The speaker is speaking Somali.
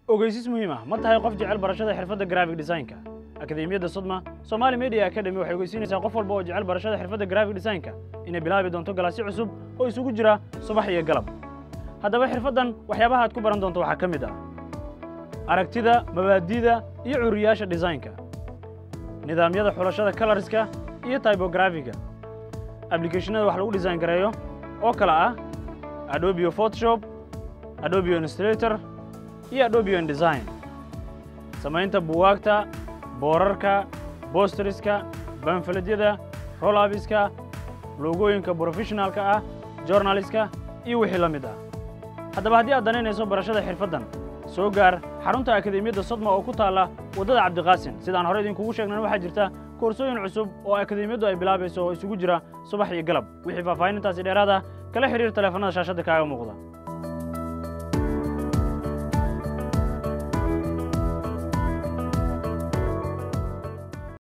ogeysiis muhiim ah ma tahay qof jecel barashada xirfadda graphic design-ka akademiyadda Sodma Somali Media Academy waxay ogeysiinaysaa qof walba oo jecel barashada xirfadda graphic design-ka inay bilaabi doonto galaasyo cusub oo isugu jira subax iyo galab haddaba xirfaddan waxyaabaha aad ku baran doonto waxaa ka mid ah aragtida mabaadi'da iyo curiyaasha design-ka nidaamyada xulashada colorska iyo typography-ga application-ada wax lagu design gareeyo oo kala ah Adobe Photoshop Adobe Illustrator iyo Adobe InDesign samaynta buugaagta boorarka posterska pamphletyada roll-upska logooyinka professionalka ah journalistka iyo wixii la mid ah haddaba haddii aad danaynayso barashada xirfaddan soo gaar xarunta akademiyadda Sodma oo ku taala wadada Cabdiqaasin sidaan hore idinkugu sheegnay waxaa jirta koorsooyin cusub oo akademiyaddu ay bilaabayso oo isugu jira subax iyo galab wixii faahfaahintaasi dheeraad ah kala xiriir taleefanada shaashada kaaga muuqda